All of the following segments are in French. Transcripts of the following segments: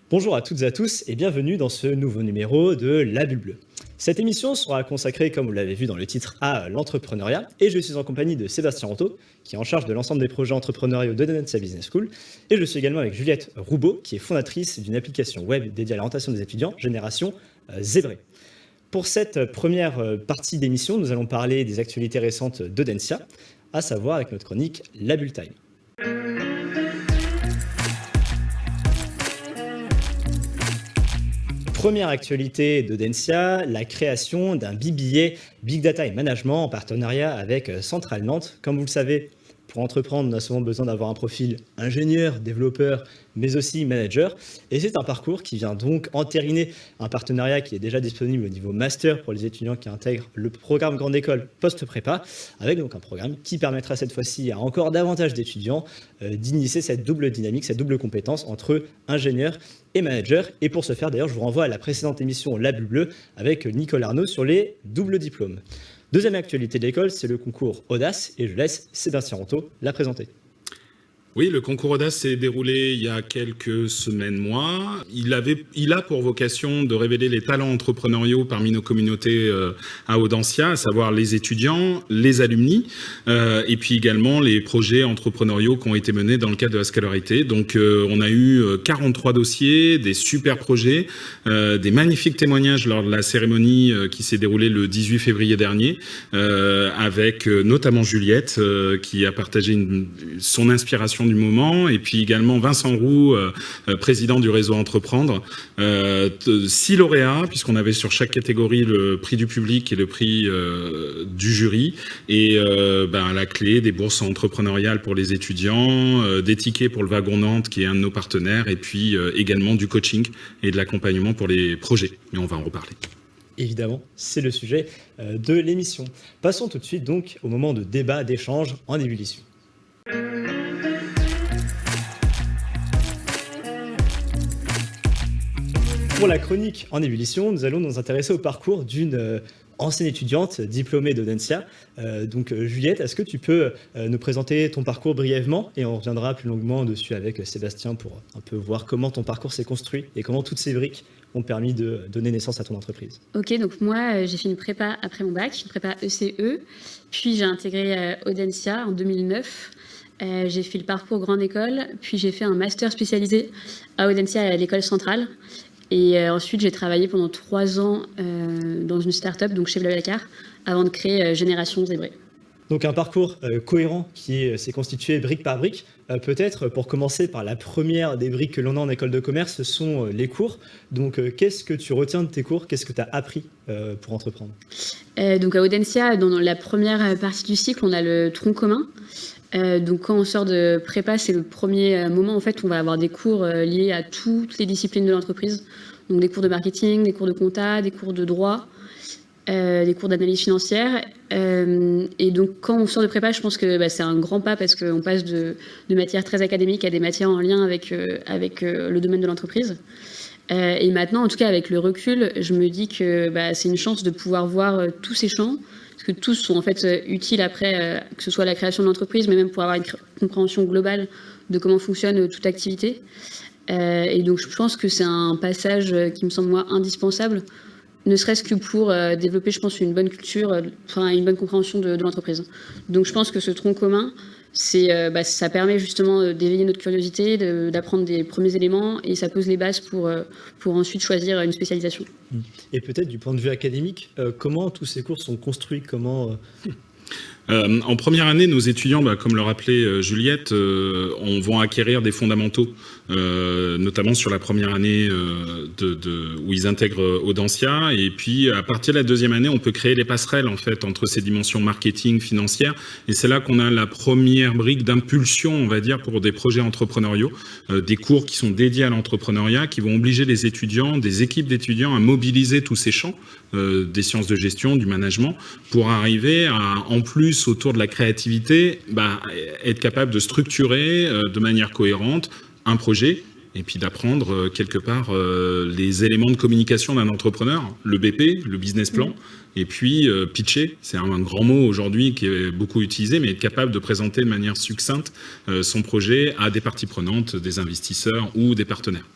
Bonjour à toutes et à tous et bienvenue dans ce nouveau numéro de La Bulle Bleue. Cette émission sera consacrée, comme vous l'avez vu dans le titre, à l'entrepreneuriat et je suis en compagnie de Sébastien Rontaud, qui est en charge de l'ensemble des projets entrepreneuriaux de Dentsia Business School, et je suis également avec Juliette Roubaud, qui est fondatrice d'une application web dédiée à l'orientation des étudiants, Génération Zébré. Pour cette première partie d'émission, nous allons parler des actualités récentes de Dentsia, à savoir avec notre chronique La Bulle Time. Première actualité de Dentsia, la création d'un BBA Big Data et Management en partenariat avec Centrale Nantes. Comme vous le savez, pour entreprendre, on a souvent besoin d'avoir un profil ingénieur, développeur, mais aussi manager. Et c'est un parcours qui vient donc entériner un partenariat qui est déjà disponible au niveau master pour les étudiants qui intègrent le programme Grande École post-prépa, avec donc un programme qui permettra cette fois-ci à encore davantage d'étudiants d'initier cette double dynamique, cette double compétence entre ingénieur et manager. Et pour ce faire, d'ailleurs, je vous renvoie à la précédente émission La Bulle Bleue avec Nicole Arnaud sur les doubles diplômes. Deuxième actualité de l'école, c'est le concours Audace et je laisse Sébastien Rontaud la présenter. Oui, le concours Audace s'est déroulé il y a quelques semaines, mois. Il a pour vocation de révéler les talents entrepreneuriaux parmi nos communautés à Audencia, à savoir les étudiants, les alumni, et puis également les projets entrepreneuriaux qui ont été menés dans le cadre de la scolarité. Donc on a eu 43 dossiers, des super projets, des magnifiques témoignages lors de la cérémonie qui s'est déroulée le 18 février dernier, avec notamment Juliette qui a partagé son inspiration du moment, et puis également Vincent Roux, président du réseau Entreprendre. 6 lauréats, puisqu'on avait sur chaque catégorie le prix du public et le prix du jury, et à la clé des bourses entrepreneuriales pour les étudiants, des tickets pour le Wagon Nantes qui est un de nos partenaires, et puis également du coaching et de l'accompagnement pour les projets. Mais on va en reparler. Évidemment, c'est le sujet de l'émission. Passons tout de suite donc au moment de débat, d'échange en ébullition. Pour la chronique en ébullition, nous allons nous intéresser au parcours d'une ancienne étudiante diplômée d'Audencia. Juliette, est-ce que tu peux nous présenter ton parcours brièvement et on reviendra plus longuement dessus avec Sébastien pour un peu voir comment ton parcours s'est construit et comment toutes ces briques ont permis de donner naissance à ton entreprise. Ok, donc moi j'ai fait une prépa après mon bac, une prépa ECE, puis j'ai intégré Audencia en 2009. J'ai fait le parcours Grande École, puis j'ai fait un master spécialisé à Audencia à l'école centrale. Et ensuite, j'ai travaillé pendant 3 ans dans une start-up, donc chez Blablacar, avant de créer Génération Zébré. Donc un parcours cohérent qui s'est constitué brique par brique. Peut-être pour commencer par la première des briques que l'on a en école de commerce, ce sont les cours. Donc qu'est-ce que tu retiens de tes cours? Qu'est-ce que tu as appris pour entreprendre? Donc à Audencia, dans la première partie du cycle, on a le tronc commun. Donc quand on sort de prépa, c'est le premier moment en fait où on va avoir des cours liés à toutes les disciplines de l'entreprise. Donc des cours de marketing, des cours de compta, des cours de droit, des cours d'analyse financière. Et donc quand on sort de prépa, je pense que c'est un grand pas parce qu'on passe de matières très académiques à des matières en lien avec le domaine de l'entreprise. Et maintenant, en tout cas avec le recul, je me dis que c'est une chance de pouvoir voir tous ces champs, parce que tous sont en fait utiles après, que ce soit la création de l'entreprise, mais même pour avoir une compréhension globale de comment fonctionne toute activité. Et donc je pense que c'est un passage qui me semble moi indispensable, ne serait-ce que pour développer, je pense, une bonne culture, une bonne compréhension de l'entreprise. Donc je pense que ce tronc commun, ça permet justement d'éveiller notre curiosité, d'apprendre des premiers éléments, et ça pose les bases pour ensuite choisir une spécialisation. Et peut-être du point de vue académique, comment tous ces cours sont construits, En première année, nos étudiants, comme le rappelait Juliette, vont acquérir des fondamentaux, notamment sur la première année où ils intègrent Audencia. Et puis, à partir de la deuxième année, on peut créer les passerelles en fait entre ces dimensions marketing, financières. Et c'est là qu'on a la première brique d'impulsion, on va dire, pour des projets entrepreneuriaux, des cours qui sont dédiés à l'entrepreneuriat, qui vont obliger les étudiants, des équipes d'étudiants, à mobiliser tous ces champs des sciences de gestion, du management, pour arriver à, en plus, autour de la créativité, être capable de structurer de manière cohérente un projet et puis d'apprendre quelque part les éléments de communication d'un entrepreneur, le BP, le business plan, et puis pitcher, c'est un grand mot aujourd'hui qui est beaucoup utilisé, mais être capable de présenter de manière succincte son projet à des parties prenantes, des investisseurs ou des partenaires.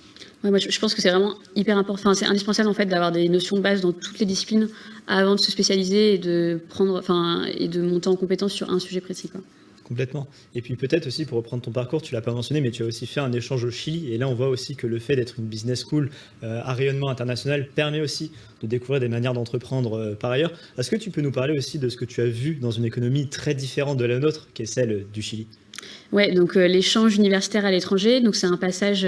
Ouais, moi, je pense que c'est vraiment hyper important. Enfin, c'est indispensable en fait d'avoir des notions de base dans toutes les disciplines avant de se spécialiser et de prendre, enfin, et de monter en compétence sur un sujet précis, quoi. Complètement. Et puis peut-être aussi pour reprendre ton parcours, tu l'as pas mentionné, mais tu as aussi fait un échange au Chili. Et là, on voit aussi que le fait d'être une business school à rayonnement international permet aussi de découvrir des manières d'entreprendre par ailleurs. Est-ce que tu peux nous parler aussi de ce que tu as vu dans une économie très différente de la nôtre, qui est celle du Chili? Ouais, donc l'échange universitaire à l'étranger, donc c'est un passage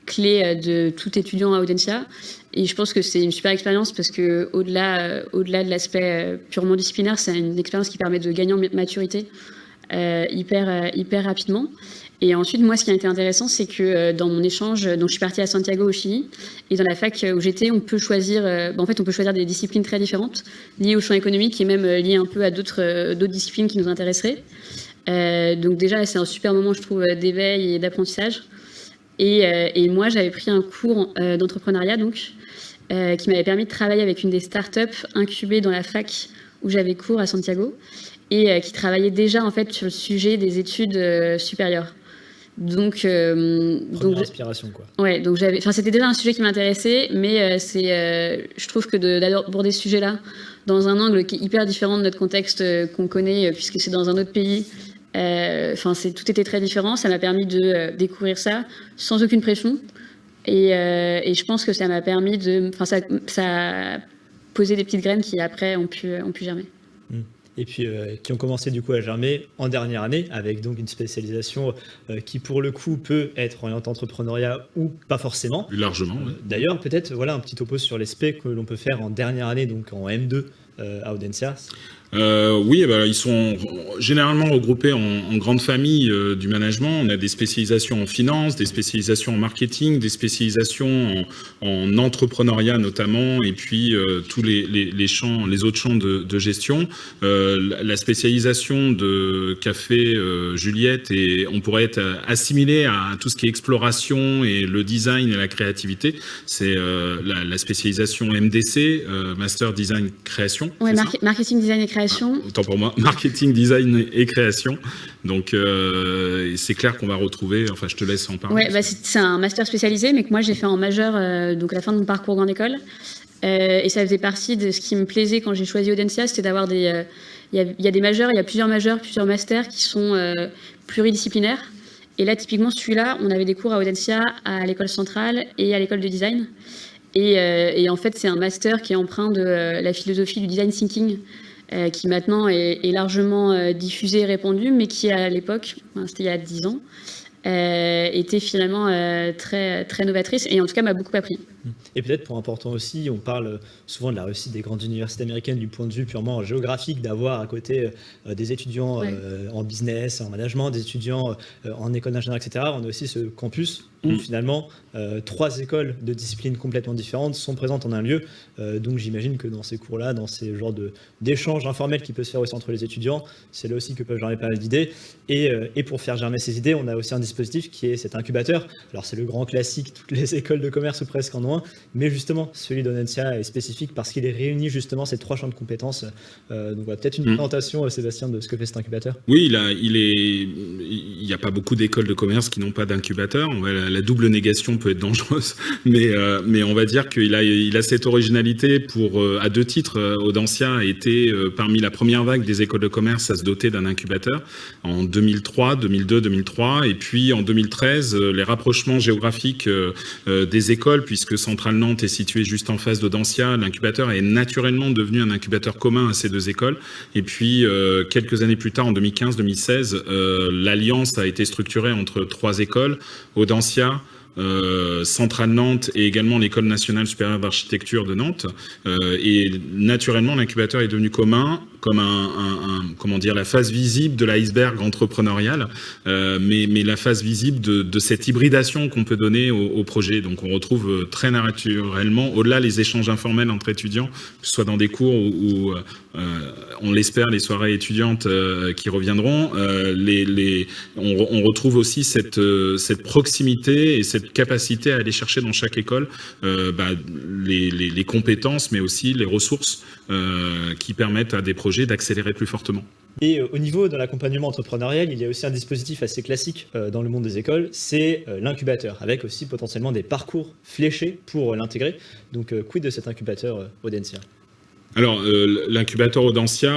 clé de tout étudiant à Audencia. Et je pense que c'est une super expérience parce que au-delà de l'aspect purement disciplinaire, c'est une expérience qui permet de gagner en maturité hyper rapidement. Et ensuite, moi, ce qui a été intéressant, c'est que dans mon échange, donc je suis partie à Santiago au Chili, et dans la fac où j'étais, on peut choisir, en fait, on peut choisir des disciplines très différentes liées au champ économique et même liées un peu à d'autres disciplines qui nous intéresseraient. Donc déjà, c'est un super moment, je trouve, d'éveil et d'apprentissage. Et moi, j'avais pris un cours d'entrepreneuriat, donc, qui m'avait permis de travailler avec une des startups incubées dans la fac où j'avais cours à Santiago, et qui travaillait déjà en fait sur le sujet des études supérieures. Donc, Première inspiration, quoi. Ouais, donc c'était déjà un sujet qui m'intéressait, mais je trouve que d'aborder ce sujet-là dans un angle qui est hyper différent de notre contexte qu'on connaît, puisque c'est dans un autre pays. Tout était très différent. Ça m'a permis de découvrir ça sans aucune pression, et je pense que ça m'a permis ça a posé des petites graines qui après ont pu germer. Et puis qui ont commencé du coup à germer en dernière année avec donc une spécialisation qui pour le coup peut être orientée entrepreneuriat ou pas forcément. Plus largement, oui. D'ailleurs, peut-être voilà un petit topo sur les spé que l'on peut faire en dernière année, donc en M2 à Audencia. Oui, ils sont généralement regroupés en grandes familles du management. On a des spécialisations en finance, des spécialisations en marketing, des spécialisations en entrepreneuriat notamment, et puis tous les autres champs de gestion. La spécialisation de Café Juliette, et on pourrait être assimilé à tout ce qui est exploration et le design et la créativité. C'est la spécialisation MDC, Master Design Création. Ouais, marketing, design et création. Autant pour moi, marketing, design et création. Donc c'est clair qu'on va retrouver, enfin je te laisse en parler. Ouais, c'est un master spécialisé, mais que moi j'ai fait en majeur donc à la fin de mon parcours grande école. Et ça faisait partie de ce qui me plaisait quand j'ai choisi Audencia, c'était d'avoir il y a des majeurs, il y a plusieurs majeurs, plusieurs masters qui sont pluridisciplinaires. Et là, typiquement, celui-là, on avait des cours à Audencia, à l'école centrale et à l'école de design. Et en fait, c'est un master qui est empreint de la philosophie du design thinking, qui maintenant est largement diffusée et répandue, mais qui à l'époque, c'était il y a 10 ans, était finalement très, très novatrice et en tout cas m'a beaucoup appris. Et peut-être pour important aussi, on parle souvent de la réussite des grandes universités américaines du point de vue purement géographique, d'avoir à côté des étudiants en business, en management, des étudiants en école d'ingénieur, etc. On a aussi ce campus où finalement 3 écoles de disciplines complètement différentes sont présentes en un lieu. Donc j'imagine que dans ces cours-là, dans ces genres d'échanges informels qui peuvent se faire aussi entre les étudiants, c'est là aussi que peuvent germer pas mal d'idées. Et pour faire germer ces idées, on a aussi un dispositif qui est cet incubateur. Alors c'est le grand classique, toutes les écoles de commerce ou presque en ont un, mais justement celui d'Audencia est spécifique parce qu'il réunit justement ces 3 champs de compétences. Donc voilà, peut-être une présentation, Sébastien, de ce que fait cet incubateur. Oui, il n'y a pas beaucoup d'écoles de commerce qui n'ont pas d'incubateur. La double négation peut être dangereuse, mais on va dire qu'il a cette originalité à 2 titres. Audencia a été parmi la première vague des écoles de commerce à se doter d'un incubateur en 2003, 2002, 2003, et puis en 2013, les rapprochements géographiques des écoles, puisque Centrale Nantes est située juste en face d'Audencia, l'incubateur est naturellement devenu un incubateur commun à ces 2 écoles. Et puis quelques années plus tard, en 2015-2016, l'alliance a été structurée entre 3 écoles, Audencia, Centrale Nantes et également l'École nationale supérieure d'architecture de Nantes. Et naturellement, l'incubateur est devenu commun, comme comment dire, la face visible de l'iceberg entrepreneurial, mais la face visible de cette hybridation qu'on peut donner au projet. Donc on retrouve très naturellement, au-delà les échanges informels entre étudiants, que ce soit dans des cours ou on l'espère, les soirées étudiantes qui reviendront, on retrouve aussi cette proximité et cette capacité à aller chercher dans chaque école les compétences, mais aussi les ressources qui permettent à des projets d'accélérer plus fortement. Et au niveau de l'accompagnement entrepreneurial, il y a aussi un dispositif assez classique dans le monde des écoles, c'est l'incubateur, avec aussi potentiellement des parcours fléchés pour l'intégrer. Donc quid de cet incubateur Audencia? Alors, l'incubateur Audencia,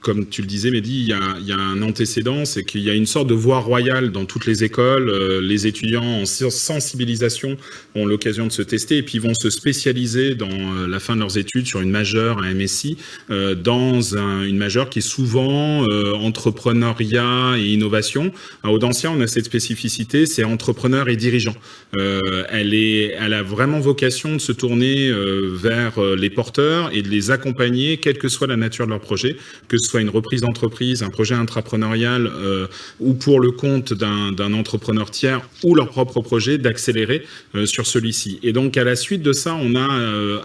comme tu le disais, Mehdi, il y a un antécédent, c'est qu'il y a une sorte de voie royale dans toutes les écoles. Les étudiants en sensibilisation ont l'occasion de se tester et puis vont se spécialiser dans la fin de leurs études sur une majeure, un MSI, dans une majeure qui est souvent entrepreneuriat et innovation. À Audencia, on a cette spécificité, c'est entrepreneur et dirigeant. Elle a vraiment vocation de se tourner vers les porteurs et de les accompagner, quelle que soit la nature de leur projet, que ce soit une reprise d'entreprise, un projet intrapreneurial ou pour le compte d'un entrepreneur tiers ou leur propre projet, d'accélérer sur celui-ci. Et donc, à la suite de ça, on a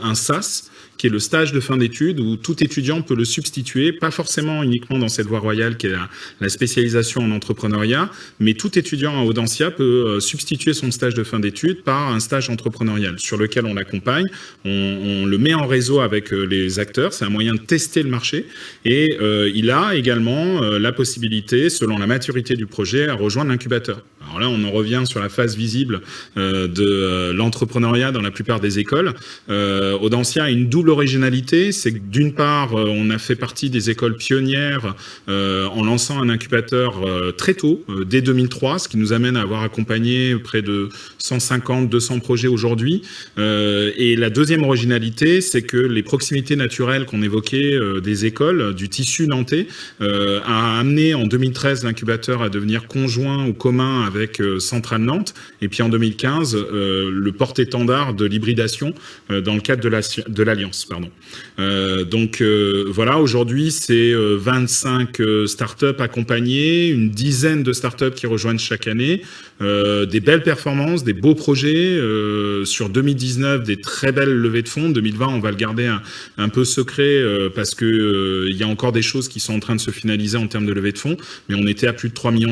un SAS, qui est le stage de fin d'études, où tout étudiant peut le substituer, pas forcément uniquement dans cette voie royale qui est la spécialisation en entrepreneuriat, mais tout étudiant à Audencia peut substituer son stage de fin d'études par un stage entrepreneurial sur lequel on l'accompagne, on le met en réseau avec les acteurs, c'est un moyen de tester le marché, et il a également la possibilité, selon la maturité du projet, à rejoindre l'incubateur. Alors là, on en revient sur la phase visible de l'entrepreneuriat dans la plupart des écoles. Audencia a une double originalité, c'est que d'une part, on a fait partie des écoles pionnières en lançant un incubateur très tôt, dès 2003, ce qui nous amène à avoir accompagné près de 150-200 projets aujourd'hui. Et la deuxième originalité, c'est que les proximités naturelles qu'on évoquait des écoles, du tissu nantais, a amené en 2013 l'incubateur à devenir conjoint ou commun avec Centrale Nantes, et puis en 2015, le porte-étendard de l'hybridation dans le cadre de l'Alliance. Donc voilà, aujourd'hui, c'est 25 startups accompagnées, une dizaine de startups qui rejoignent chaque année, des belles performances, des beaux projets. Sur 2019, des très belles levées de fonds. 2020, on va le garder un peu secret parce que il y a encore des choses qui sont en train de se finaliser en termes de levée de fonds, mais on était à plus de 3,5 millions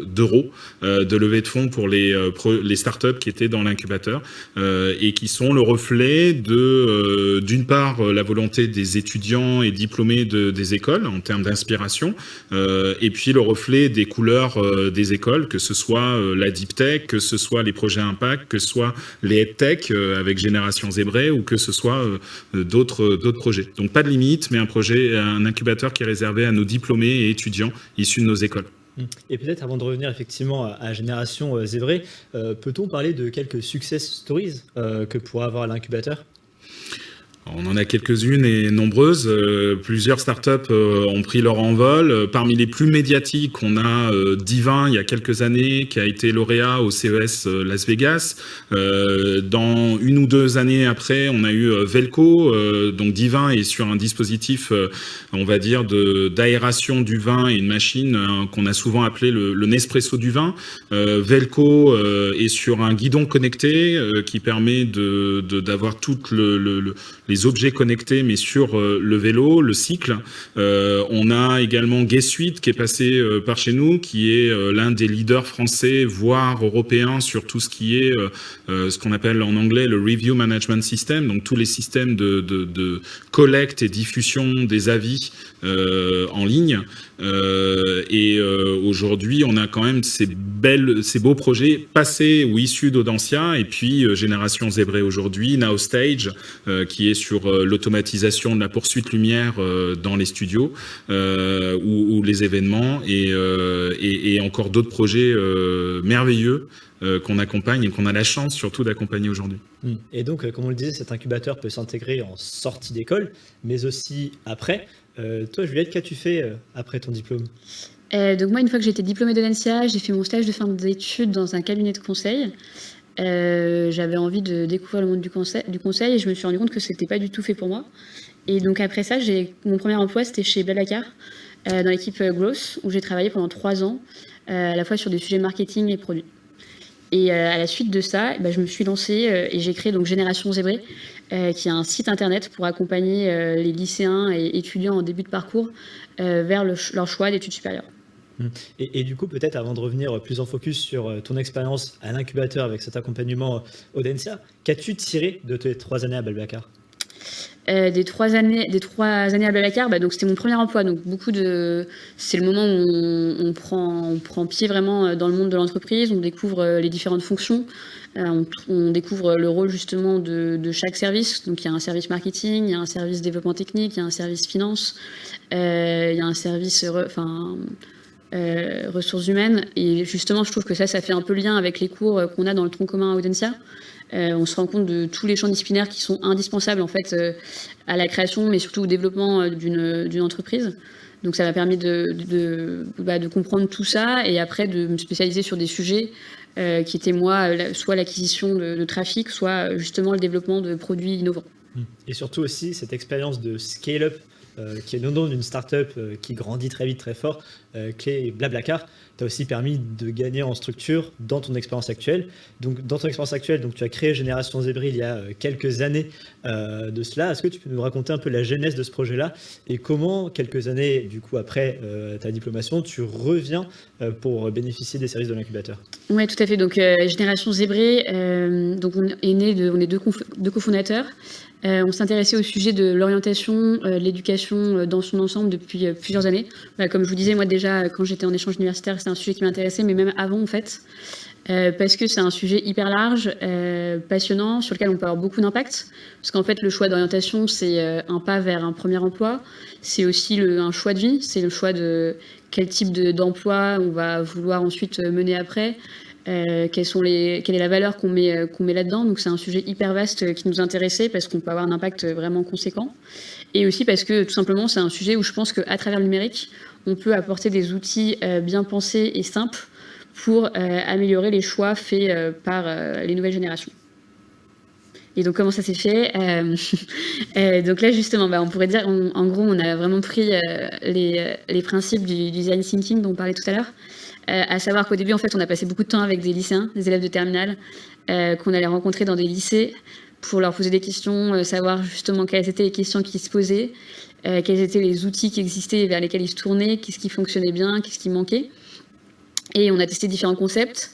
d'euros de levée de fonds pour les startups qui étaient dans l'incubateur et qui sont le reflet d'une part la volonté des étudiants et diplômés des écoles en termes d'inspiration, et puis le reflet des couleurs des écoles, que ce soit la deep tech, que ce soit les projets impact, que ce soit les EdTech avec Génération Zébré, ou que ce soit d'autres projets. Donc pas de limite, mais un incubateur qui est réservé à nos diplômés et étudiants issus de nos écoles. Et peut-être avant de revenir effectivement à Génération Zébré, peut-on parler de quelques success stories que pourrait avoir l'incubateur ? On en a quelques-unes et nombreuses. Plusieurs startups ont pris leur envol. Parmi les plus médiatiques, on a Divin, il y a quelques années, qui a été lauréat au CES Las Vegas. Dans 1 ou 2 années après, on a eu Velco. Donc Divin est sur un dispositif, on va dire, d'aération du vin et une machine qu'on a souvent appelé le Nespresso du vin. Velco est sur un guidon connecté qui permet d'avoir toutes les objets connectés, mais sur le vélo, le cycle. On a également Guessuite qui est passé par chez nous, qui est l'un des leaders français, voire européens, sur tout ce qui est ce qu'on appelle en anglais le Review Management System, donc tous les systèmes de collecte et diffusion des avis en ligne. Et aujourd'hui, on a quand même ces beaux projets passés ou issus d'Audencia, et puis Génération Zébré aujourd'hui, Now Stage, qui est sur l'automatisation de la poursuite lumière dans les studios ou les événements, et encore d'autres projets merveilleux qu'on accompagne et qu'on a la chance surtout d'accompagner aujourd'hui. Et donc, comme on le disait, cet incubateur peut s'intégrer en sortie d'école, mais aussi après. Toi, Juliette, qu'as-tu fait après ton diplôme ? Donc moi, une fois que j'ai été diplômée d'Audencia, j'ai fait mon stage de fin d'études dans un cabinet de conseil. J'avais envie de découvrir le monde du conseil et je me suis rendu compte que c'était pas du tout fait pour moi. Et donc après ça, mon premier emploi, c'était chez Blablacar, dans l'équipe Growth, où j'ai travaillé pendant 3 ans, à la fois sur des sujets marketing et produits. Et à la suite de ça, je me suis lancée et j'ai créé donc Génération Zébré, qui est un site internet pour accompagner les lycéens et étudiants en début de parcours vers leur choix d'études supérieures. Et du coup, peut-être avant de revenir plus en focus sur ton expérience à l'incubateur avec cet accompagnement Audencia, qu'as-tu tiré de tes 3 années à Blablacar ? des 3 années à Blablacar, donc c'était mon premier emploi. Donc c'est le moment où on prend pied vraiment dans le monde de l'entreprise, on découvre les différentes fonctions, on découvre le rôle justement de chaque service. Donc il y a un service marketing, il y a un service développement technique, il y a un service finance, il y a un service ressources humaines. Et justement, je trouve que ça fait un peu lien avec les cours qu'on a dans le tronc commun à Audencia. On se rend compte de tous les champs disciplinaires qui sont indispensables en fait à la création, mais surtout au développement d'une entreprise. Donc ça m'a permis de comprendre tout ça et après de me spécialiser sur des sujets qui étaient moi soit l'acquisition de trafic, soit justement le développement de produits innovants. Et surtout aussi cette expérience de scale-up qui est le nom d'une start-up qui grandit très vite, très fort, clé Blablacar, t'a aussi permis de gagner en structure dans ton expérience actuelle. Donc, dans ton expérience actuelle, donc, tu as créé Génération Zébri il y a quelques années de cela. Est-ce que tu peux nous raconter un peu la genèse de ce projet-là et comment, quelques années du coup après ta diplomation, tu reviens pour bénéficier des services de l'incubateur? Oui, tout à fait. Donc, Génération Zébri, donc on est deux cofondateurs. On s'intéressait au sujet de l'orientation, l'éducation dans son ensemble depuis plusieurs années. Comme je vous disais, moi déjà, quand j'étais en échange universitaire, c'est un sujet qui m'intéressait, mais même avant en fait, parce que c'est un sujet hyper large, passionnant, sur lequel on peut avoir beaucoup d'impact. Parce qu'en fait, le choix d'orientation, c'est un pas vers un premier emploi. C'est aussi un choix de vie, c'est le choix de quel type d'emploi on va vouloir ensuite mener après. Quelle est la valeur qu'on met là-dedans. Donc c'est un sujet hyper vaste qui nous intéressait parce qu'on peut avoir un impact vraiment conséquent. Et aussi parce que tout simplement c'est un sujet où je pense qu'à travers le numérique, on peut apporter des outils bien pensés et simples pour améliorer les choix faits par les nouvelles générations. Et donc comment ça s'est fait donc là justement, on pourrait dire, en gros, on a vraiment pris les principes du design thinking dont on parlait tout à l'heure. À savoir qu'au début, en fait, on a passé beaucoup de temps avec des lycéens, des élèves de terminale, qu'on allait rencontrer dans des lycées pour leur poser des questions, savoir justement quelles étaient les questions qui se posaient, quels étaient les outils qui existaient vers lesquels ils se tournaient, qu'est-ce qui fonctionnait bien, qu'est-ce qui manquait. Et on a testé différents concepts.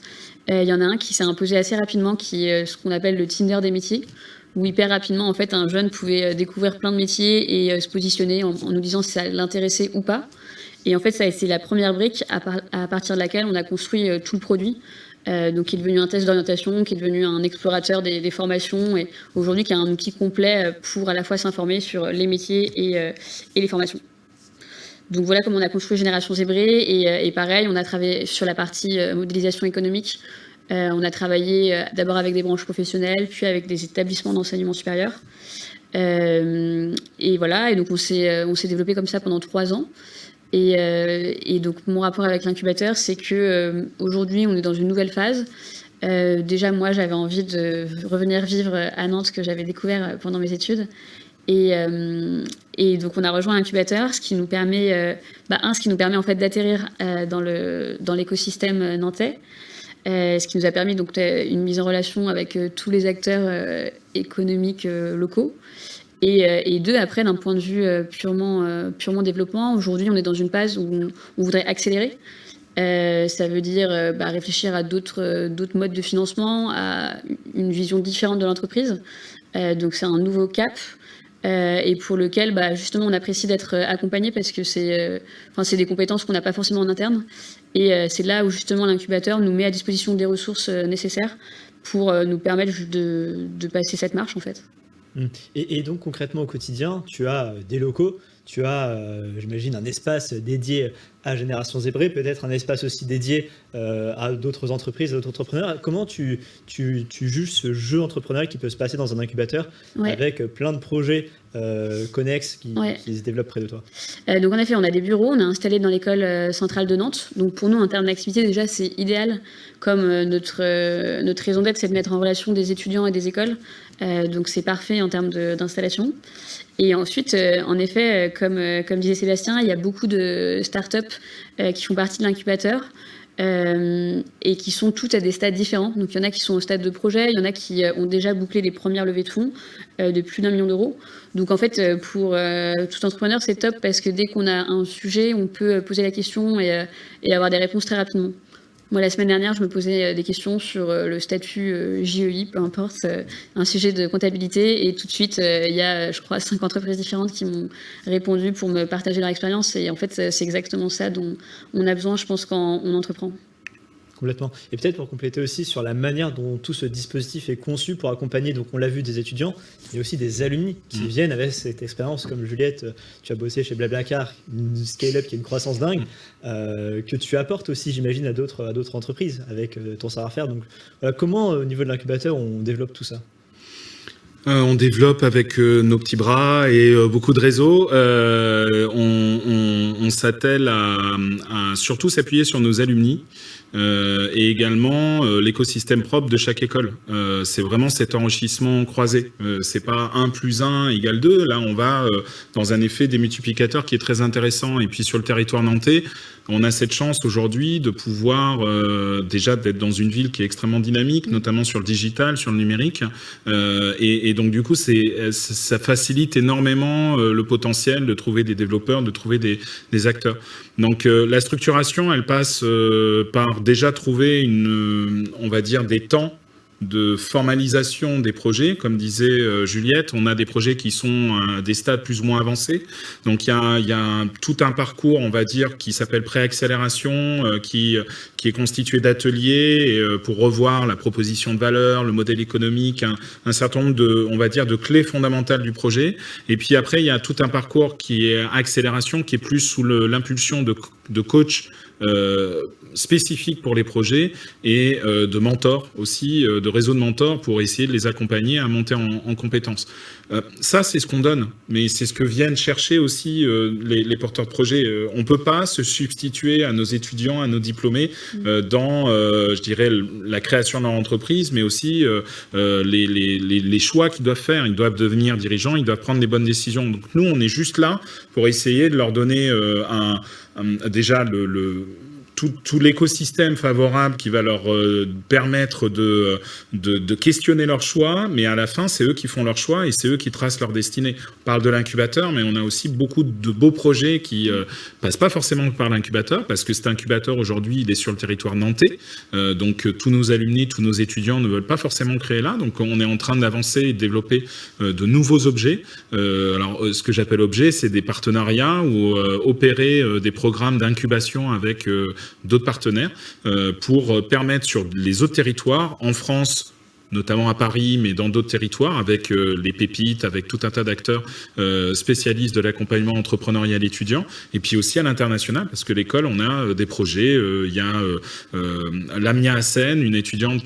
Il y en a un qui s'est imposé assez rapidement, qui est ce qu'on appelle le Tinder des métiers, où hyper rapidement, en fait, un jeune pouvait découvrir plein de métiers et se positionner en nous disant si ça l'intéressait ou pas. Et en fait, ça c'est la première brique à partir de laquelle on a construit tout le produit. Donc, qui est devenu un test d'orientation, qui est devenu un explorateur des formations, et aujourd'hui, qui est un outil complet pour à la fois s'informer sur les métiers et les formations. Donc, voilà comment on a construit Génération Zébri. Et pareil, on a travaillé sur la partie modélisation économique. On a travaillé d'abord avec des branches professionnelles, puis avec des établissements d'enseignement supérieur. Et voilà, et donc on s'est développé comme ça pendant 3 ans. Et donc mon rapport avec l'incubateur, c'est que aujourd'hui on est dans une nouvelle phase. Déjà moi j'avais envie de revenir vivre à Nantes, que j'avais découvert pendant mes études. Et donc on a rejoint l'incubateur, ce qui nous permet, en fait d'atterrir dans l'écosystème nantais. Ce qui nous a permis donc une mise en relation avec tous les acteurs économiques locaux. Et deux, après, d'un point de vue purement développement, aujourd'hui, on est dans une phase où on voudrait accélérer. Ça veut dire réfléchir à d'autres modes de financement, à une vision différente de l'entreprise. Donc, c'est un nouveau cap. Et pour lequel, justement, on apprécie d'être accompagné parce que c'est des compétences qu'on n'a pas forcément en interne. Et c'est là où, justement, l'incubateur nous met à disposition des ressources nécessaires pour nous permettre de passer cette marche, en fait. Et donc concrètement au quotidien, tu as des locaux, tu as, j'imagine, un espace dédié à Génération Zébri, peut-être un espace aussi dédié à d'autres entreprises, à d'autres entrepreneurs. Comment tu juges ce jeu entrepreneurial qui peut se passer dans un incubateur avec plein de projets connexes qui se développent près de toi? Donc en effet, on a des bureaux, on est installé dans l'école centrale de Nantes. Donc pour nous, en termes d'activité, déjà, c'est idéal. Comme notre raison d'être, c'est de mettre en relation des étudiants et des écoles. Donc c'est parfait en termes d'installation. Et ensuite, en effet, comme disait Sébastien, il y a beaucoup de startups qui font partie de l'incubateur et qui sont toutes à des stades différents. Donc il y en a qui sont au stade de projet, il y en a qui ont déjà bouclé les premières levées de fonds de plus d'1 million d'euros. Donc en fait, pour tout entrepreneur, c'est top parce que dès qu'on a un sujet, on peut poser la question et avoir des réponses très rapidement. Moi, la semaine dernière, je me posais des questions sur le statut JEI, peu importe, un sujet de comptabilité. Et tout de suite, il y a, je crois, 5 entreprises différentes qui m'ont répondu pour me partager leur expérience. Et en fait, c'est exactement ça dont on a besoin, je pense, quand on entreprend. Complètement. Et peut-être pour compléter aussi sur la manière dont tout ce dispositif est conçu pour accompagner, donc on l'a vu, des étudiants, mais aussi des alumni qui viennent avec cette expérience, comme Juliette, tu as bossé chez Blablacar, une scale-up qui a une croissance dingue, que tu apportes aussi, j'imagine, à d'autres entreprises avec ton savoir-faire. Donc voilà, comment, au niveau de l'incubateur, on développe tout ça ? On développe avec nos petits bras et beaucoup de réseaux. On s'attelle à surtout s'appuyer sur nos alumni. Et également l'écosystème propre de chaque école. C'est vraiment cet enrichissement croisé. C'est pas 1 + 1 = 2. Là, on va dans un effet démultiplicateur qui est très intéressant. Et puis sur le territoire nantais, on a cette chance aujourd'hui de pouvoir déjà d'être dans une ville qui est extrêmement dynamique, notamment sur le digital, sur le numérique. Et donc du coup, ça facilite énormément le potentiel de trouver des développeurs, de trouver des acteurs. Donc la structuration, elle passe par déjà trouver on va dire des temps de formalisation des projets. Comme disait Juliette, on a des projets qui sont à des stades plus ou moins avancés. Donc il y a tout un parcours, on va dire, qui s'appelle préaccélération, qui est constitué d'ateliers pour revoir la proposition de valeur, le modèle économique, un certain nombre de clés fondamentales du projet. Et puis après, il y a tout un parcours qui est accélération, qui est plus sous l'impulsion de coach spécifiques pour les projets et de mentors aussi, de réseaux de mentors pour essayer de les accompagner à monter en compétences. Ça, c'est ce qu'on donne, mais c'est ce que viennent chercher aussi les porteurs de projets. On ne peut pas se substituer à nos étudiants, à nos diplômés dans, je dirais, la création de leur entreprise, mais aussi les choix qu'ils doivent faire. Ils doivent devenir dirigeants, ils doivent prendre les bonnes décisions. Donc nous, on est juste là pour essayer de leur donner déjà tout l'écosystème favorable qui va leur permettre de questionner leurs choix, mais à la fin, c'est eux qui font leurs choix et c'est eux qui tracent leur destinée. On parle de l'incubateur, mais on a aussi beaucoup de beaux projets qui passent pas forcément par l'incubateur, parce que cet incubateur, aujourd'hui, il est sur le territoire nantais. Donc, tous nos alumni, tous nos étudiants ne veulent pas forcément créer là. Donc, on est en train d'avancer et de développer de nouveaux objets. Alors, ce que j'appelle objets, c'est des partenariats ou opérer des programmes d'incubation avec d'autres partenaires pour permettre sur les autres territoires, en France, notamment à Paris, mais dans d'autres territoires, avec les pépites, avec tout un tas d'acteurs spécialistes de l'accompagnement entrepreneurial étudiant, et puis aussi à l'international, parce que l'école, on a des projets. Il y a Lamia Hassen, une étudiante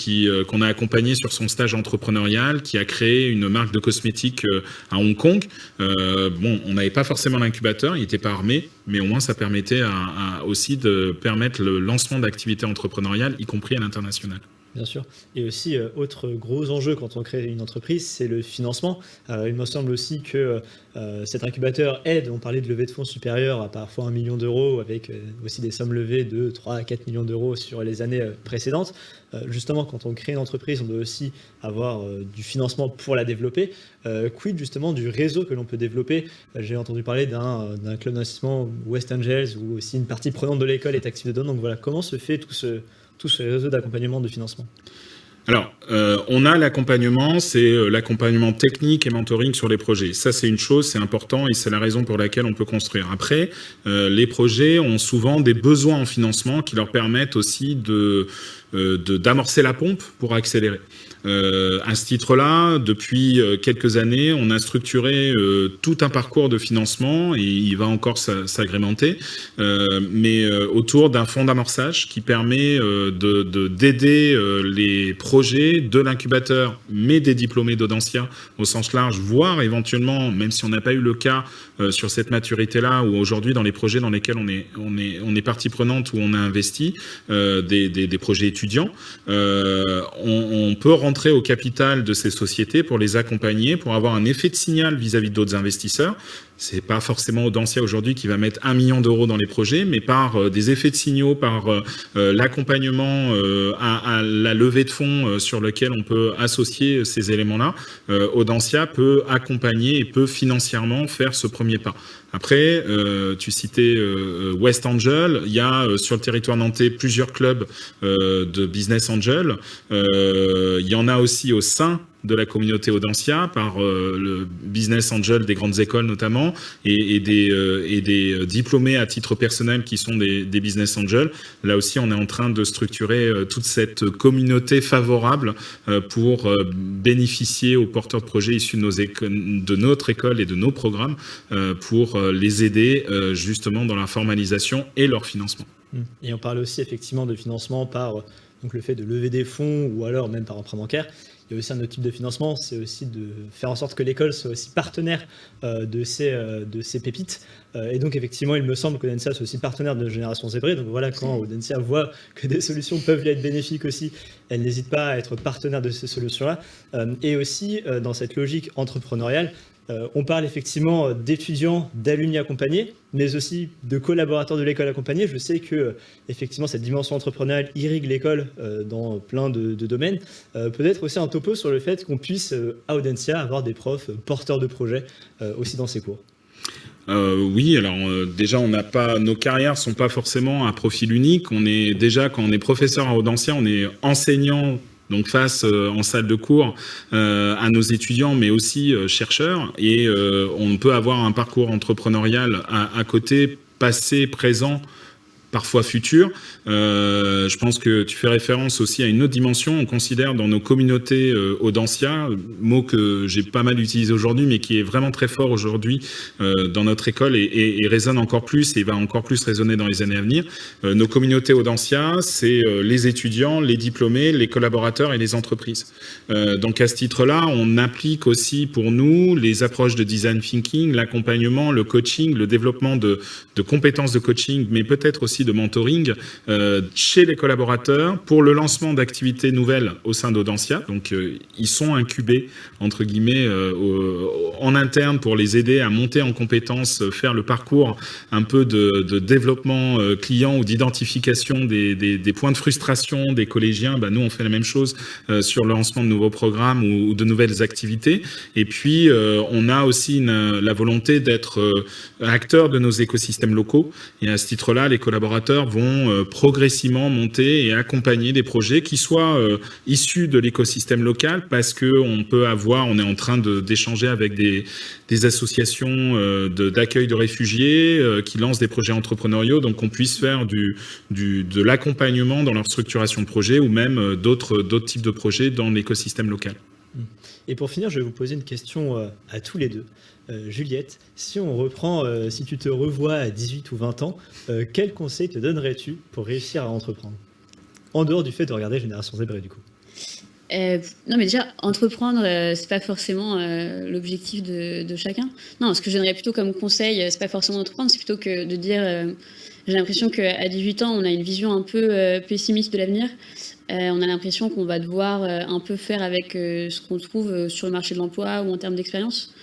qu'on a accompagnée sur son stage entrepreneurial, qui a créé une marque de cosmétiques à Hong Kong. Bon, on n'avait pas forcément l'incubateur, il n'était pas armé, mais au moins ça permettait aussi de permettre le lancement d'activités entrepreneuriales, y compris à l'international. Bien sûr. Et aussi, autre gros enjeu quand on crée une entreprise, c'est le financement. Il me semble aussi que cet incubateur aide, on parlait de levée de fonds supérieure à parfois 1 million d'euros, avec aussi des sommes levées de 3 à 4 millions d'euros sur les années précédentes. Justement, quand on crée une entreprise, on doit aussi avoir du financement pour la développer. Quid justement du réseau que l'on peut développer? J'ai entendu parler d'un club d'investissement West Angels, où aussi une partie prenante de l'école est active dedans. Donc voilà, comment se fait tout ce réseau d'accompagnement de financement? Alors, on a l'accompagnement, c'est l'accompagnement technique et mentoring sur les projets. Ça, c'est une chose, c'est important et c'est la raison pour laquelle on peut construire. Après, les projets ont souvent des besoins en financement qui leur permettent aussi d'amorcer la pompe pour accélérer. À ce titre-là, depuis quelques années, on a structuré tout un parcours de financement et il va encore s'agrémenter, mais autour d'un fonds d'amorçage qui permet d'aider les projets de l'incubateur, mais des diplômés d'Audencia au sens large, voire éventuellement, même si on n'a pas eu le cas sur cette maturité-là, ou aujourd'hui dans les projets dans lesquels on est partie prenante, où on a investi des projets étudiants, on peut rentrer au capital de ces sociétés pour les accompagner, pour avoir un effet de signal vis-à-vis d'autres investisseurs. c'est pas forcément Audencia aujourd'hui qui va mettre 1 million d'euros dans les projets, mais par des effets de signaux, par l'accompagnement à la levée de fonds sur lequel on peut associer ces éléments-là, Audencia peut accompagner et peut financièrement faire ce premier pas. Après, tu citais West Angel, il y a sur le territoire nantais plusieurs clubs de Business Angel, il y en a aussi au sein de la communauté Audencia par le Business Angel des grandes écoles notamment et des diplômés à titre personnel qui sont des Business Angels. Là aussi, on est en train de structurer toute cette communauté favorable pour bénéficier aux porteurs de projets issus de notre école et de nos programmes pour les aider justement dans la formalisation et leur financement. Et on parle aussi effectivement de financement par donc le fait de lever des fonds ou alors même par emprunt bancaire. Il y a aussi un autre type de financement, c'est aussi de faire en sorte que l'école soit aussi partenaire de ces pépites. Et donc effectivement, il me semble qu'Audencia soit aussi partenaire de Génération Zébrée. Donc voilà, quand Audencia voit que des solutions peuvent lui être bénéfiques aussi, elle n'hésite pas à être partenaire de ces solutions-là. Et aussi, dans cette logique entrepreneuriale, on parle effectivement d'étudiants, d'alumni accompagnés, mais aussi de collaborateurs de l'école accompagnés. Je sais que effectivement cette dimension entrepreneuriale irrigue l'école dans plein de domaines. Peut-être aussi un topo sur le fait qu'on puisse à Audencia avoir des profs porteurs de projets aussi dans ses cours. Oui, alors déjà nos carrières sont pas forcément à profil unique. On est déjà, quand on est professeur à Audencia, on est enseignant. Donc face en salle de cours à nos étudiants, mais aussi chercheurs. Et on peut avoir un parcours entrepreneurial à côté, passé, présent, parfois futur. Je pense que tu fais référence aussi à une autre dimension. On considère dans nos communautés Audencia, mot que j'ai pas mal utilisé aujourd'hui, mais qui est vraiment très fort aujourd'hui dans notre école et résonne encore plus et va encore plus résonner dans les années à venir. Nos communautés Audencia, c'est les étudiants, les diplômés, les collaborateurs et les entreprises. Donc à ce titre-là, on applique aussi pour nous les approches de design thinking, l'accompagnement, le coaching, le développement de compétences de coaching, mais peut-être aussi de mentoring chez les collaborateurs pour le lancement d'activités nouvelles au sein d'Audencia. Donc, ils sont incubés, entre guillemets, en interne pour les aider à monter en compétences, faire le parcours un peu de développement client ou d'identification des points de frustration des collégiens. Nous, on fait la même chose sur le lancement de nouveaux programmes ou de nouvelles activités. Et puis, on a aussi la volonté d'être acteurs de nos écosystèmes locaux. Et à ce titre-là, les collaborateurs vont progressivement monter et accompagner des projets qui soient issus de l'écosystème local parce qu'on est en train d'échanger avec des associations d'accueil de réfugiés qui lancent des projets entrepreneuriaux, donc qu'on puisse faire de l'accompagnement dans leur structuration de projet ou même d'autres types de projets dans l'écosystème local. Et pour finir, je vais vous poser une question à tous les deux. Juliette, si on reprend, si tu te revois à 18 ou 20 ans, quel conseil te donnerais-tu pour réussir à entreprendre? En dehors du fait de regarder Génération Zébrée, du coup. Non, mais déjà, entreprendre, c'est pas forcément l'objectif de chacun. Non, ce que je donnerais plutôt comme conseil, c'est pas forcément d'entreprendre, c'est plutôt que de dire j'ai l'impression qu'à 18 ans, on a une vision un peu pessimiste de l'avenir. On a l'impression qu'on va devoir un peu faire avec ce qu'on trouve sur le marché de l'emploi ou en termes d'expérience.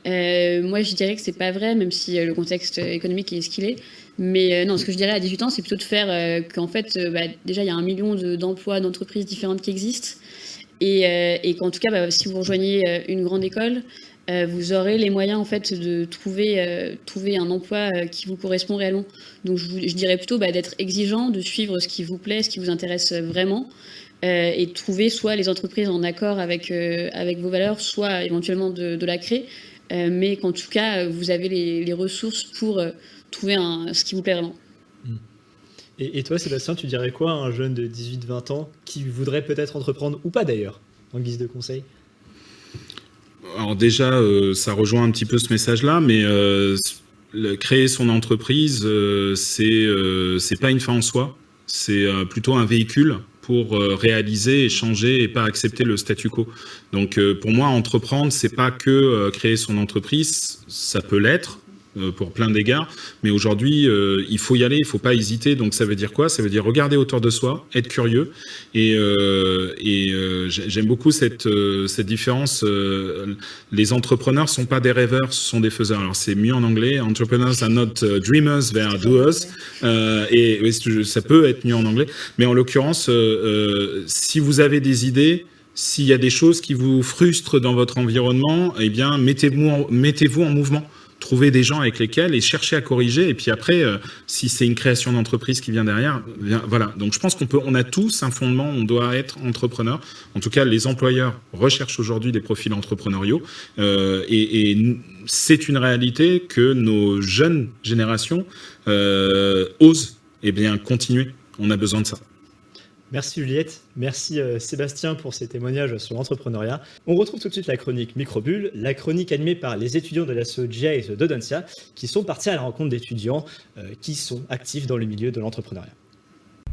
Moi, je dirais que c'est pas vrai, même si le contexte économique est ce qu'il est. Mais non, ce que je dirais à 18 ans, c'est plutôt de faire qu'en fait, déjà, il y a 1 million d'emplois, d'entreprises différentes qui existent. Et qu'en tout cas, si vous rejoignez une grande école, vous aurez les moyens en fait de trouver un emploi qui vous correspond réellement. Donc je dirais plutôt d'être exigeant, de suivre ce qui vous plaît, ce qui vous intéresse vraiment, et de trouver soit les entreprises en accord avec vos valeurs, soit éventuellement de la créer, mais qu'en tout cas vous avez les ressources pour trouver ce qui vous plaît vraiment. Et toi, Sébastien, tu dirais quoi à un jeune de 18-20 ans qui voudrait peut-être entreprendre, ou pas d'ailleurs, en guise de conseil? Alors déjà, ça rejoint un petit peu ce message-là, mais créer son entreprise, c'est pas une fin en soi, c'est plutôt un véhicule pour réaliser et changer et pas accepter le statu quo. Donc pour moi, entreprendre, c'est pas que créer son entreprise, ça peut l'être, pour plein d'égards. Mais aujourd'hui, il faut y aller, il faut pas hésiter. Donc ça veut dire quoi? Ça veut dire regarder autour de soi, être curieux. J'aime beaucoup cette différence. Les entrepreneurs sont pas des rêveurs, ce sont des faiseurs. Alors c'est mieux en anglais. Entrepreneurs are not dreamers, they are doers. Ça peut être mieux en anglais. Mais en l'occurrence, si vous avez des idées, s'il y a des choses qui vous frustrent dans votre environnement, eh bien, mettez-vous en mouvement. Trouvez des gens avec lesquels et cherchez à corriger. Et puis après, si c'est une création d'entreprise qui vient derrière, voilà. Donc je pense on a tous un fondement, on doit être entrepreneur. En tout cas, les employeurs recherchent aujourd'hui des profils entrepreneuriaux. Et c'est une réalité que nos jeunes générations osent continuer. On a besoin de ça. Merci Juliette, merci Sébastien pour ces témoignages sur l'entrepreneuriat. On retrouve tout de suite la chronique Microbulle, la chronique animée par les étudiants de l'asso GIACE d'Audencia qui sont partis à la rencontre d'étudiants qui sont actifs dans le milieu de l'entrepreneuriat.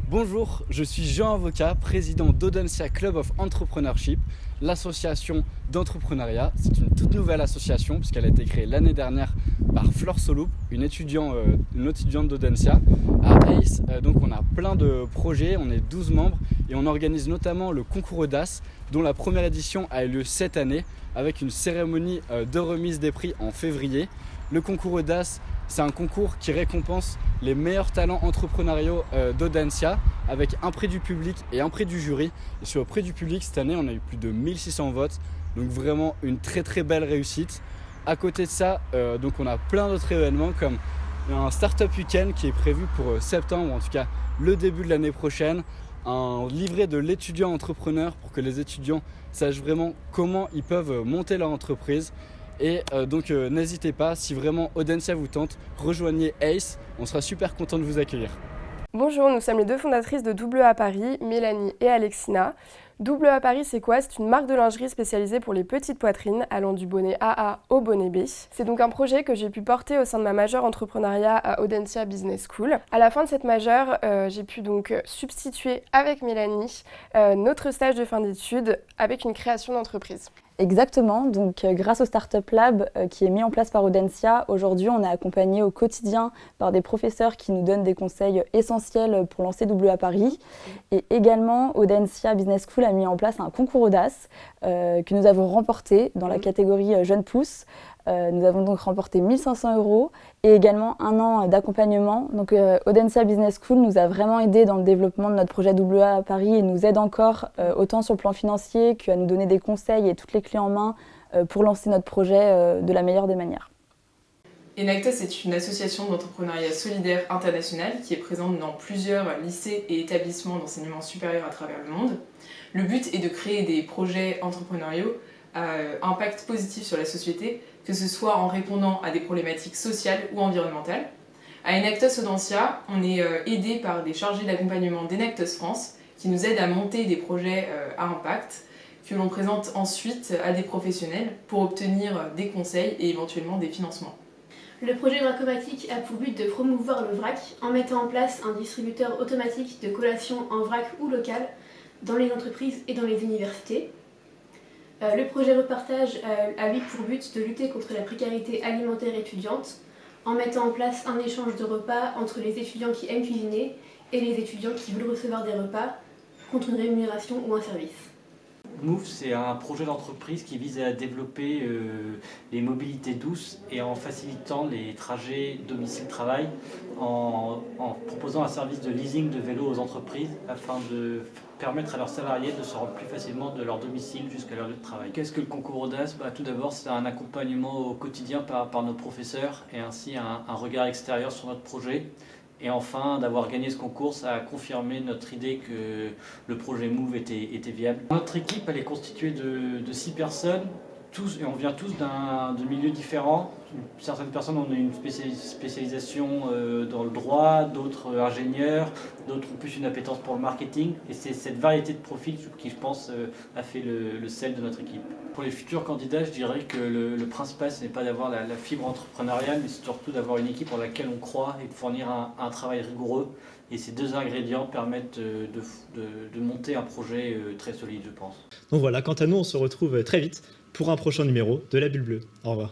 Bonjour, je suis Jean Avocat, président d'Audencia Club of Entrepreneurship, l'association d'entrepreneuriat. C'est une toute nouvelle association puisqu'elle a été créée l'année dernière par Flore Soloup, une étudiante d'Audencia à ACE. Donc on a plein de projets, on est 12 membres et on organise notamment le concours Audace dont la première édition a eu lieu cette année avec une cérémonie de remise des prix en février. Le concours Audace, c'est un concours qui récompense les meilleurs talents entrepreneuriaux d'Audencia avec un prix du public et un prix du jury. Et sur le prix du public, cette année, on a eu plus de 1600 votes. Donc vraiment une très très belle réussite. À côté de ça, donc on a plein d'autres événements comme un Startup Weekend qui est prévu pour septembre, en tout cas le début de l'année prochaine. Un livret de l'étudiant entrepreneur pour que les étudiants sachent vraiment comment ils peuvent monter leur entreprise. Et donc n'hésitez pas, si vraiment Audencia vous tente, rejoignez ACE, on sera super content de vous accueillir. Bonjour, nous sommes les deux fondatrices de Double E à Paris, Mélanie et Alexina. Double E à Paris, c'est quoi? C'est une marque de lingerie spécialisée pour les petites poitrines, allant du bonnet AA au bonnet B. C'est donc un projet que j'ai pu porter au sein de ma majeure entrepreneuriat à Audencia Business School. À la fin de cette majeure, j'ai pu donc substituer avec Mélanie notre stage de fin d'études avec une création d'entreprise. Exactement, donc grâce au Startup Lab qui est mis en place par Audencia, aujourd'hui on est accompagné au quotidien par des professeurs qui nous donnent des conseils essentiels pour lancer Double E à Paris. Et également Audencia Business School a mis en place un concours Audace que nous avons remporté dans la catégorie Jeunes Pousses. Nous avons donc remporté 1 500 € et également 1 an d'accompagnement. Donc Audencia Business School nous a vraiment aidé dans le développement de notre projet Double E à Paris et nous aide encore autant sur le plan financier qu'à nous donner des conseils et toutes les clés en main pour lancer notre projet de la meilleure des manières. Enactus est une association d'entrepreneuriat solidaire international qui est présente dans plusieurs lycées et établissements d'enseignement supérieur à travers le monde. Le but est de créer des projets entrepreneuriaux à impact positif sur la société, que ce soit en répondant à des problématiques sociales ou environnementales. À Enactus Audencia, on est aidé par des chargés d'accompagnement d'Enactus France qui nous aident à monter des projets à impact que l'on présente ensuite à des professionnels pour obtenir des conseils et éventuellement des financements. Le projet Vracomatic a pour but de promouvoir le vrac en mettant en place un distributeur automatique de collations en vrac ou local dans les entreprises et dans les universités. Le projet Repartage a lui pour but de lutter contre la précarité alimentaire étudiante en mettant en place un échange de repas entre les étudiants qui aiment cuisiner et les étudiants qui veulent recevoir des repas contre une rémunération ou un service. Move, c'est un projet d'entreprise qui vise à développer les mobilités douces et en facilitant les trajets domicile-travail en proposant un service de leasing de vélos aux entreprises afin de permettre à leurs salariés de se rendre plus facilement de leur domicile jusqu'à leur lieu de travail. Qu'est-ce que le concours Audace? Tout d'abord, c'est un accompagnement au quotidien par nos professeurs et ainsi un regard extérieur sur notre projet. Et enfin, d'avoir gagné ce concours, ça a confirmé notre idée que le projet Move était viable. Notre équipe, elle est constituée de 6 personnes, et on vient tous de milieux différents. Certaines personnes ont une spécialisation dans le droit, d'autres ingénieurs, d'autres ont plus une appétence pour le marketing. Et c'est cette variété de profils qui, je pense, a fait le sel de notre équipe. Pour les futurs candidats, je dirais que le principal, ce n'est pas d'avoir la fibre entrepreneuriale, mais surtout d'avoir une équipe en laquelle on croit et de fournir un travail rigoureux. Et ces deux ingrédients permettent de monter un projet très solide, je pense. Donc voilà, quant à nous, on se retrouve très vite pour un prochain numéro de La Bulle Bleue. Au revoir.